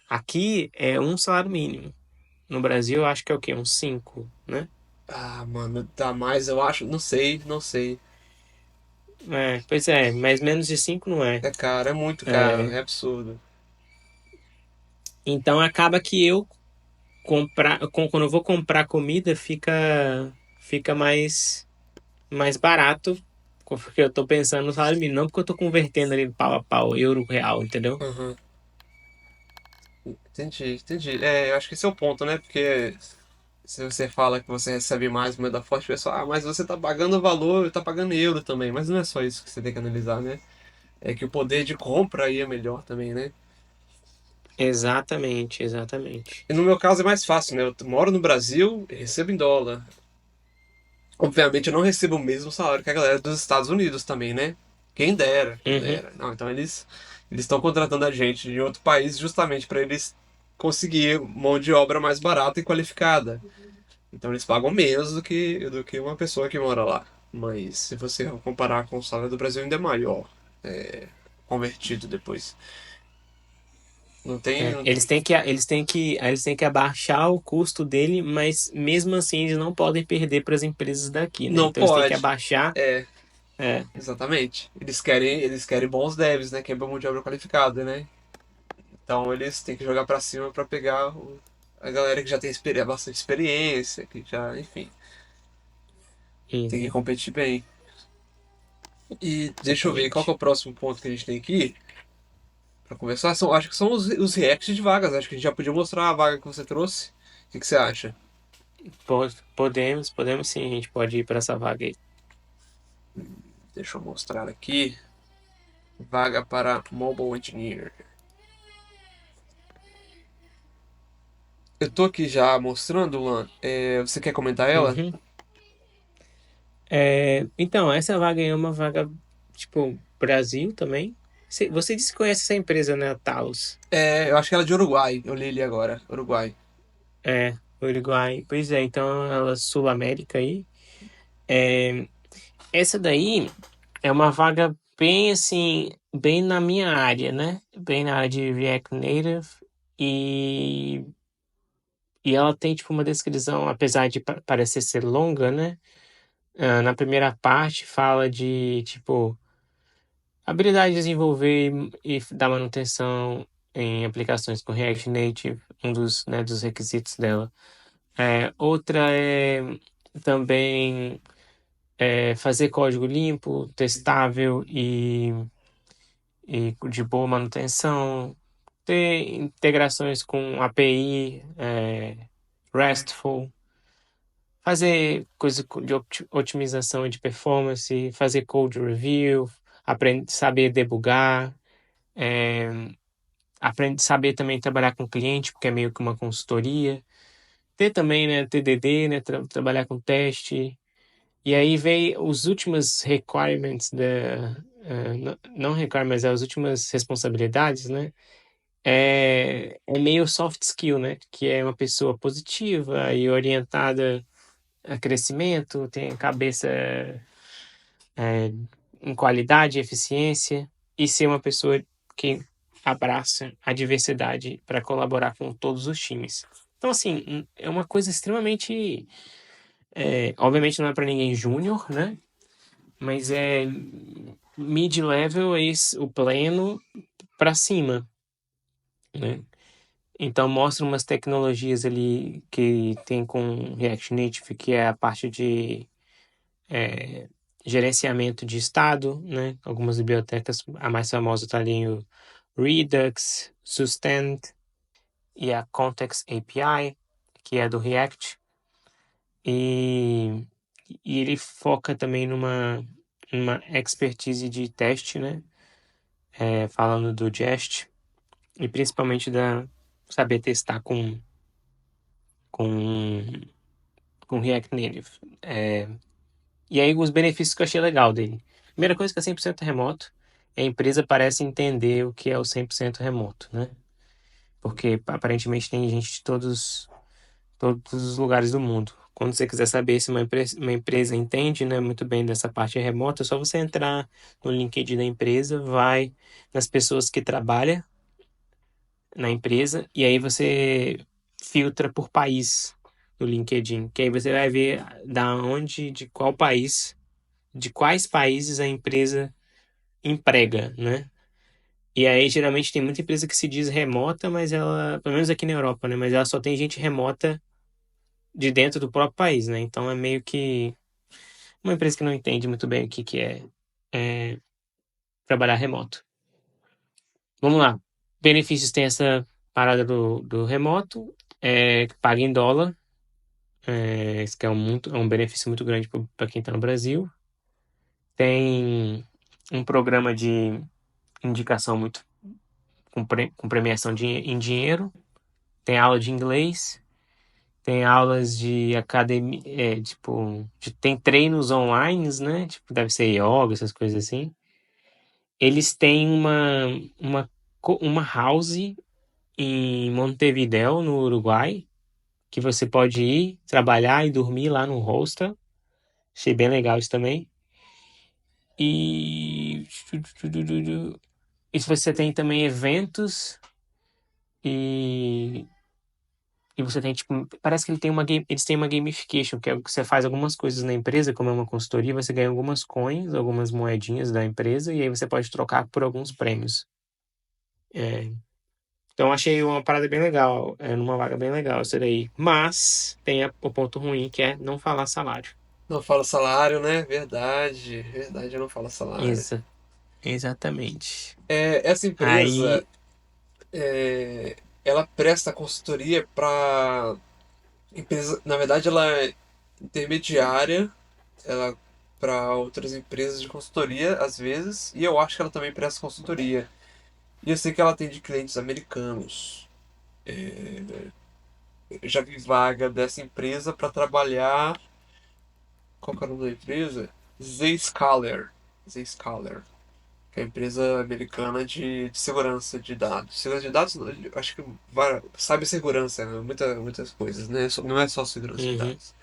A: Aqui é um salário mínimo. No Brasil, eu acho que é o quê? Uns cinco, né?
B: Ah, mano, dá mais, eu acho. Não sei, não sei.
A: Pois é, mas menos de cinco não é.
B: É caro, é muito caro,
A: É,
B: é absurdo.
A: então acaba que quando eu vou comprar comida, fica mais barato, porque eu tô pensando no salário mínimo, não porque eu tô convertendo ali pau a pau, euro real, entendeu?
B: Aham. Entendi, entendi. É, eu acho que esse é o ponto, né? Porque se você fala que você recebe mais moeda forte, o pessoal, ah, mas você tá pagando valor, tá pagando euro também. Mas não é só isso que você tem que analisar, né? É que o poder de compra aí é melhor também, né?
A: Exatamente, exatamente.
B: E no meu caso é mais fácil, né? Eu moro no Brasil e recebo em dólar. Obviamente eu não recebo o mesmo salário que a galera dos Estados Unidos também, né? Quem dera, quem
A: Uhum,
B: dera. Não, então eles estão contratando a gente de outro país justamente para eles conseguir mão de obra mais barata e qualificada. Então eles pagam menos do que uma pessoa que mora lá. Mas se você comparar com o salário do Brasil ainda é maior, convertido depois. Não tem,
A: eles têm que abaixar o custo dele, mas mesmo assim eles não podem perder para as empresas daqui, né?
B: não
A: Então eles têm que
B: pode.
A: abaixar.
B: É,
A: É,
B: exatamente. Eles querem bons devs, né? Que é mão de obra qualificada, né? Então eles têm que jogar pra cima pra pegar a galera que já tem bastante experiência, que já, enfim, tem que
A: uhum,
B: competir bem. E deixa eu ver, qual que é
A: exatamente.
B: o próximo ponto que a gente tem aqui pra conversar? Acho que são os reacts de vagas. Acho que a gente já podia mostrar a vaga que você trouxe. O que você acha?
A: Podemos sim, a gente pode ir para essa vaga aí.
B: Deixa eu mostrar aqui. Vaga para Mobile Engineer. Eu tô aqui já mostrando, Luan. Você quer comentar ela?
A: Uhum. Então, essa vaga aí é uma vaga tipo, Brasil também. Você disse que conhece essa empresa, né, a Talos?
B: É, eu acho que ela é de Uruguai. Eu li ali agora. Uruguai.
A: É, Uruguai. Pois é, então ela é Sul-América aí. É, essa daí é uma vaga bem assim, bem na minha área, né? Bem na área de React Native. E, e ela tem, tipo, uma descrição, apesar de parecer ser longa, né? Na primeira parte fala de, tipo, habilidade de desenvolver e dar manutenção em aplicações com React Native, um dos, né, dos requisitos dela. Outra é também fazer código limpo, testável e de boa manutenção, ter integrações com API, RESTful, fazer coisa de otimização e de performance, fazer code review, aprender, saber debugar, é, aprender, saber também trabalhar com cliente, porque é meio que uma consultoria. Ter também, né, TDD, né, trabalhar com teste. E aí veio os últimos requirements não requirements, as últimas responsabilidades, né? É meio soft skill, né? Que é uma pessoa positiva e orientada a crescimento, tem cabeça em qualidade e eficiência, e ser uma pessoa que abraça a diversidade para colaborar com todos os times. Então, assim, é uma coisa extremamente. Obviamente não é para ninguém júnior, né? Mas é mid-level, é o pleno para cima, né? Então mostra umas tecnologias ali que tem com React Native, que é a parte de gerenciamento de estado, né? Algumas bibliotecas, a mais famosa está ali o Redux, Sustand e a Context API, que é do React. E, e ele foca também numa expertise de teste, né? Falando do Jest e principalmente da saber testar com, com React Native. E aí os benefícios que eu achei legal dele. Primeira coisa que é 100% remoto. A empresa parece entender o que é o 100% remoto, né? Porque aparentemente tem gente de todos os lugares do mundo. Quando você quiser saber se uma empresa entende, né, muito bem dessa parte remota, é só você entrar no LinkedIn da empresa, vai nas pessoas que trabalham na empresa e aí você filtra por país no LinkedIn, que aí você vai ver da onde, de qual país, de quais países a empresa emprega, né? E aí geralmente tem muita empresa que se diz remota, mas ela, pelo menos aqui na Europa, né, mas ela só tem gente remota de dentro do próprio país, né? Então é meio que uma empresa que não entende muito bem o que que é trabalhar remoto. Vamos lá. Benefícios tem essa parada do remoto, que paga em dólar. Isso que é um benefício muito grande para quem está no Brasil. Tem um programa de indicação muito com premiação em dinheiro. Tem aula de inglês. Tem aulas de academia, tem treinos online, né? Tipo, deve ser yoga, essas coisas assim. Eles têm uma house em Montevidéu, no Uruguai, que você pode ir trabalhar e dormir lá no hostel. Achei bem legal isso também. E. E você tem também eventos e. E você tem, tipo, parece que eles têm uma gamification, que é que você faz algumas coisas na empresa, como é uma consultoria, você ganha algumas coins, algumas moedinhas da empresa, e aí você pode trocar por alguns prêmios. É, então achei uma parada bem legal, numa vaga bem legal isso daí. Mas tem o ponto ruim, que é não falar salário.
B: Não fala salário, né? Verdade. Verdade, eu não falo salário.
A: Exa exatamente.
B: Essa
A: Aí,
B: empresa, ela presta consultoria para empresa. Na verdade, ela é intermediária, ela para outras empresas de consultoria às vezes, e eu acho que ela também presta consultoria. E eu sei que ela atende clientes americanos. Eu já vi vaga dessa empresa para trabalhar. Qual que é o nome da empresa? Zscaler. Zscaler, que é a empresa americana de segurança de dados. Segurança de dados, não, acho que cibersegurança, né? Muitas coisas, né? Não é só segurança de
A: Uhum.
B: dados.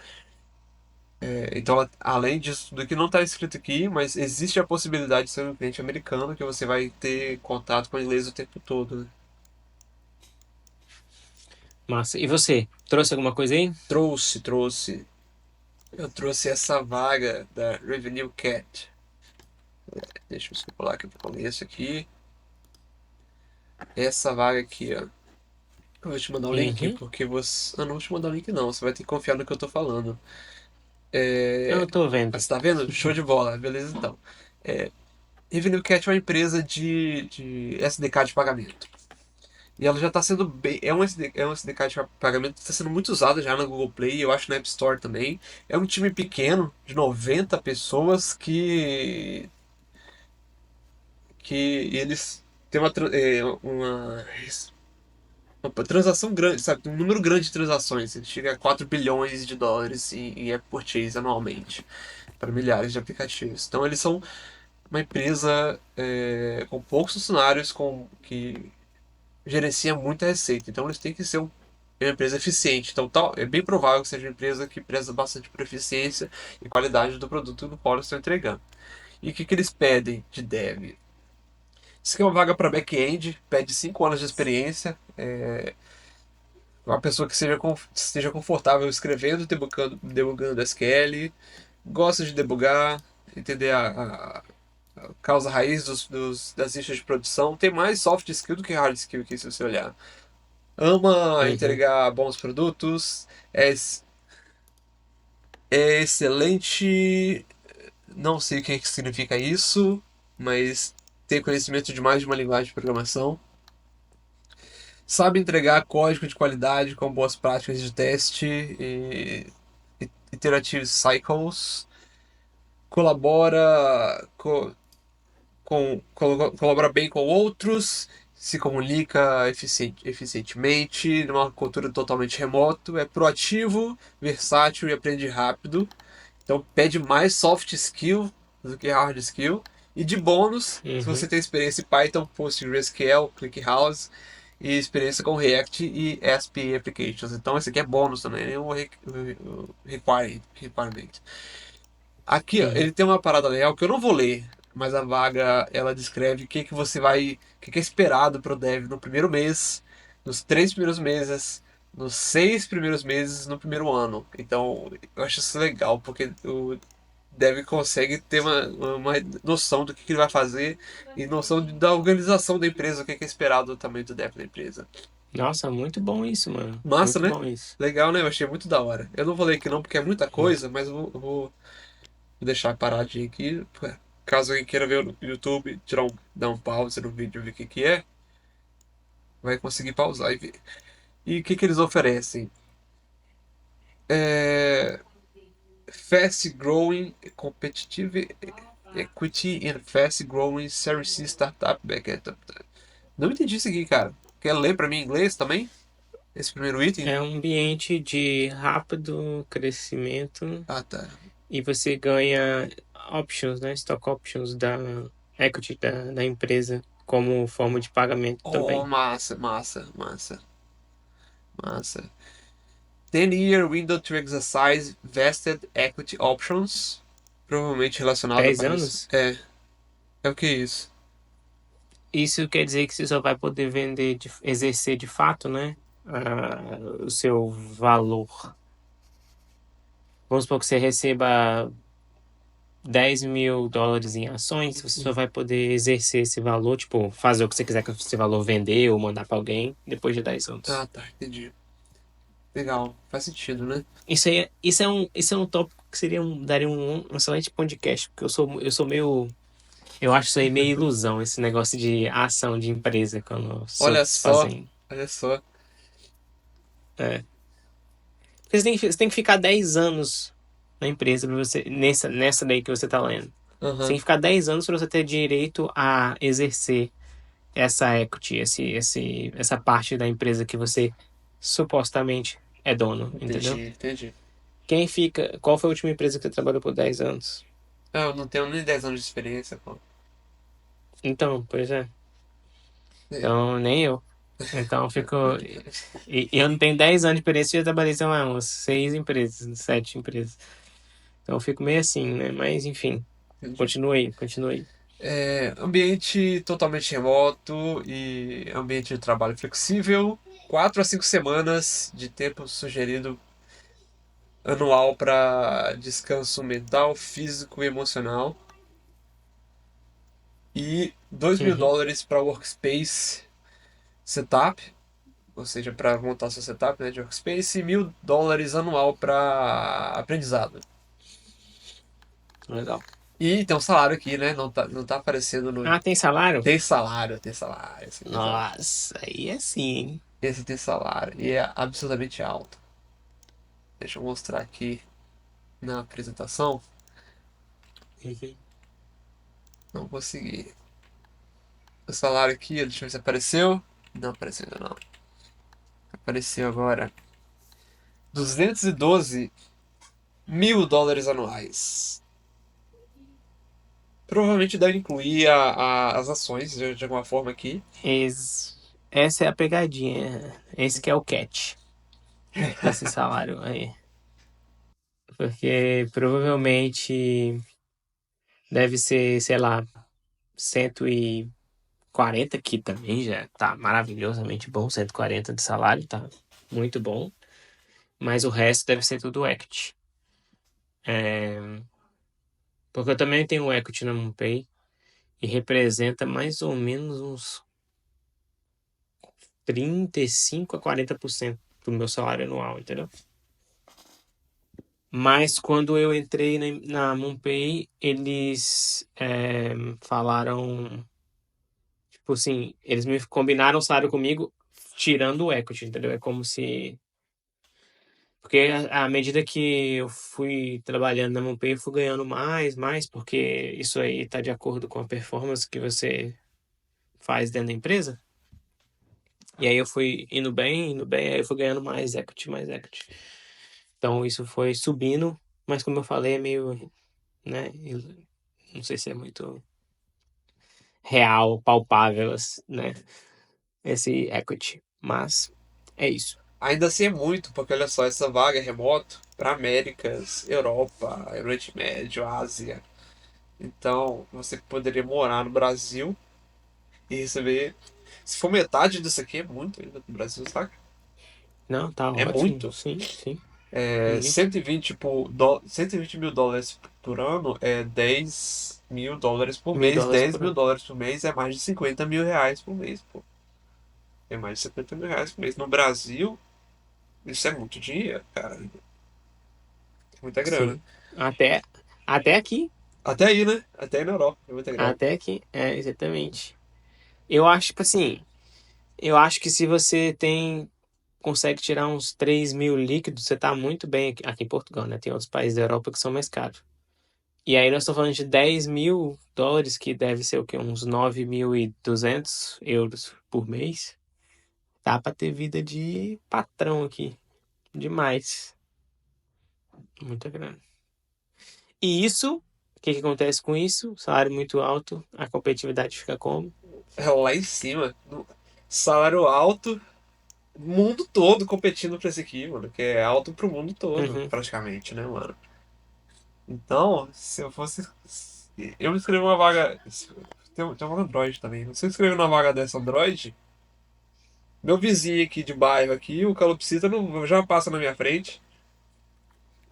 B: Então, além disso tudo que não está escrito aqui, mas existe a possibilidade de ser um cliente americano que você vai ter contato com o inglês o tempo todo, né?
A: Massa. E você? Trouxe alguma coisa aí?
B: Trouxe. Eu trouxe essa vaga da Revenue Cat. Deixa eu circular aqui para o começo aqui. Essa vaga aqui, ó. Eu vou te mandar o link
A: Uhum.
B: porque você. Ah, não vou te mandar o link não. Você vai ter que confiar no que eu tô falando.
A: Eu tô vendo.
B: Você tá vendo? Show de bola. Beleza, então. É, Revenue Cat é uma empresa de SDK de pagamento. E ela já está sendo bem. É um SDK de pagamento que está sendo muito usado já na Google Play, eu acho na App Store também. É um time pequeno, de 90 pessoas, que eles têm uma transação grande, sabe? Um número grande de transações. Ele chega a 4 bilhões de dólares em app purchase anualmente, para milhares de aplicativos. Então eles são uma empresa com poucos funcionários, que gerencia muita receita. Então eles têm que ser uma empresa eficiente. Então é bem provável que seja uma empresa que preza bastante por eficiência e qualidade do produto do qual eles estão entregando. E o que eles pedem de dev? Isso aqui é uma vaga para back-end, pede 5 anos de experiência, uma pessoa que esteja confortável escrevendo e debugando SQL, gosta de debugar, entender a causa raiz das listas de produção, tem mais soft skill do que hard skill aqui, se você olhar. Ama
A: Uhum.
B: entregar bons produtos, é excelente, não sei o que significa isso, mas tem conhecimento de mais de uma linguagem de programação. Sabe entregar código de qualidade com boas práticas de teste e iterative cycles. Colabora colabora bem com outros, se comunica eficientemente, numa cultura totalmente remoto, é proativo, versátil e aprende rápido. Então pede mais soft skill do que hard skill. E de bônus, se você
A: Uhum.
B: tem experiência em Python, PostgreSQL, ClickHouse e experiência com React e ASP.NET Applications. Então esse aqui é bônus também, é um requirement. Aqui, ó,
A: Uhum.
B: ele tem uma parada legal que eu não vou ler, mas a vaga ela descreve o que é esperado pro dev no primeiro mês, nos 3 primeiros meses, nos 6 primeiros meses, no primeiro ano. Então, eu acho isso legal, porque o dev consegue ter uma noção do que ele vai fazer e noção da organização da empresa, o que é esperado também do dev da empresa.
A: Nossa, muito bom isso, mano.
B: Massa,
A: Muito
B: né?
A: bom isso.
B: Legal, né? Eu achei muito da hora. Eu não vou ler aqui não, porque é muita coisa, mas vou deixar paradinho aqui. Caso alguém queira ver no YouTube, dar um pause no vídeo e ver o que é, vai conseguir pausar e ver. E o que eles oferecem? É, Fast Growing Competitive Equity in Fast Growing Series C Startup Backend. Não entendi isso aqui, cara. Quer ler pra mim em inglês também? Esse primeiro item?
A: É um ambiente de rápido crescimento
B: Ah, tá.
A: e você ganha options, né? Stock options da equity da empresa como forma de pagamento
B: Oh,
A: também.
B: massa. 10-year window to exercise vested equity options. Provavelmente relacionado a
A: 10 anos?
B: É o que é isso?
A: Isso quer dizer que você só vai poder vender, exercer de fato, né? O seu valor. Vamos supor que você receba US$ 10.000 em ações, você só vai poder exercer esse valor, tipo, fazer o que você quiser com esse valor, vender ou mandar para alguém depois de 10
B: Ah,
A: anos.
B: tá, entendi. Legal, faz sentido, né?
A: Isso é um tópico que daria um excelente podcast, porque eu sou meio. Eu acho isso aí meio ilusão, esse negócio de ação de empresa, quando os
B: Olha
A: outros
B: só,
A: fazem.
B: olha só.
A: É. Porque você tem que ficar 10 anos na empresa pra você, nessa daí que você tá lendo. Você tem
B: Aham,
A: que ficar 10 anos para você ter direito a exercer essa equity, essa parte da empresa que você supostamente é dono, entendeu?
B: entendi.
A: Qual foi a última empresa que você trabalhou por 10 anos?
B: Eu não tenho nem 10 anos de experiência, pô.
A: Então, pois é.
B: É.
A: Então, nem eu. Então, eu fico. E eu não tenho 10 anos de experiência, eu já trabalhei, sei lá, umas 6 empresas, 7 empresas. Então, eu fico meio assim, né? Mas, enfim,
B: Entendi.
A: continue, continue.
B: Ambiente totalmente remoto e ambiente de trabalho flexível. 4 a 5 semanas de tempo sugerido anual para descanso mental, físico e emocional. E 2 mil
A: Uhum.
B: dólares para workspace setup, ou seja, para montar seu setup, né, de workspace, e 1.000 dólares anual para aprendizado.
A: Legal.
B: E tem um salário aqui, né? Não tá aparecendo no.
A: Ah, tem salário?
B: Tem salário, tem salário. Esse aqui tem salário.
A: Nossa, aí é sim, hein?
B: Esse tem salário. E é absurdamente alto. Deixa eu mostrar aqui na apresentação.
A: Uhum.
B: Não consegui. O salário aqui, deixa eu ver se apareceu. Não apareceu ainda não. Apareceu agora. 212 mil dólares anuais. Provavelmente deve incluir as ações de alguma forma aqui.
A: Essa é a pegadinha. Esse que é o catch desse salário aí. Porque provavelmente deve ser, sei lá, 140, que também já tá maravilhosamente bom. 140 de salário, tá muito bom. Mas o resto deve ser tudo equity. É, porque eu também tenho equity na MoonPay e representa mais ou menos uns 35 a 40% do meu salário anual, entendeu? Mas quando eu entrei na MoonPay, eles falaram, tipo assim, eles me combinaram o salário comigo tirando o equity, entendeu? É como se. Porque à medida que eu fui trabalhando na MoonPay, eu fui ganhando mais, porque isso aí tá de acordo com a performance que você faz dentro da empresa. E aí eu fui indo bem, aí eu fui ganhando mais equity, mais equity. Então isso foi subindo, mas como eu falei, é meio, né? Não sei se é muito real, palpável, né? Esse equity. Mas é isso.
B: Ainda assim é muito, porque olha só, essa vaga é remoto para Américas, Europa, Oriente Médio, Ásia. Então, você poderia morar no Brasil e receber. Se for metade disso aqui, é muito ainda no Brasil, saca?
A: Não, tá
B: É
A: ótimo.
B: muito.
A: Sim, sim.
B: É
A: Uhum.
B: 120, 120 mil dólares por ano é 10 mil dólares por
A: Mil
B: mês.
A: dólares
B: 10
A: por
B: mil
A: ano.
B: dólares por mês é mais de 50 mil reais por mês, pô. É mais de 50 mil reais por mês. No Brasil, isso é muito dinheiro, cara. É muita grana.
A: Sim. Até, até aqui.
B: Até aí, né? Até aí na Europa, é muita grana.
A: Até aqui. É, exatamente. Eu acho, tipo assim, eu acho que se você consegue tirar uns 3 mil líquidos, você tá muito bem aqui em Portugal, né? Tem outros países da Europa que são mais caros. E aí nós estamos falando de 10 mil dólares, que deve ser o quê? Uns 9.200 euros por mês. Dá pra ter vida de patrão aqui. Demais. Muita grana. E isso, o que que acontece com isso? Salário muito alto, a competitividade fica como?
B: É lá em cima. Salário alto, mundo todo competindo pra esse aqui, mano. Que é alto pro mundo todo,
A: Uhum.
B: praticamente, né, mano? Então, se eu fosse. Eu me inscrevi uma vaga. Tem uma Android também. Se eu inscrever numa vaga dessa Android, meu vizinho aqui de bairro aqui, o calopsita não, já passa na minha frente.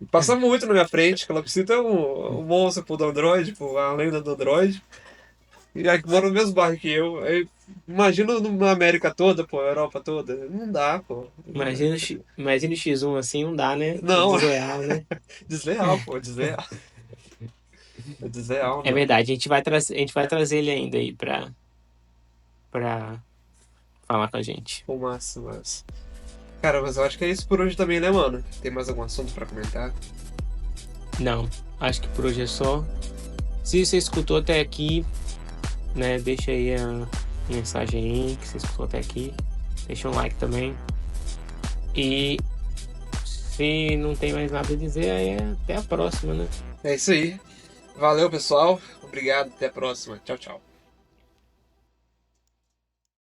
B: Passa muito na minha frente. Calopsita é um monstro pro do Android, pô, a lenda do Android. E aí mora no mesmo bairro que eu. Aí, imagina na América toda, pô, Europa toda. Não dá, pô.
A: Imagina o X1 assim, não dá, né? É
B: Não,
A: desleal, né?
B: desleal, pô, desleal. É desleal,
A: É
B: mano.
A: verdade, a gente vai trazer ele ainda aí pra falar com a gente.
B: Pô, massa, massa. Cara, mas eu acho que é isso por hoje também, né, mano? Tem mais algum assunto pra comentar?
A: Não, acho que por hoje é só. Se você escutou até aqui, né? Deixa aí a mensagem aí que você escutou até aqui. Deixa um like também. E se não tem mais nada a dizer, aí é até a próxima, né?
B: É isso aí. Valeu, pessoal. Obrigado. Até a próxima. Tchau, tchau.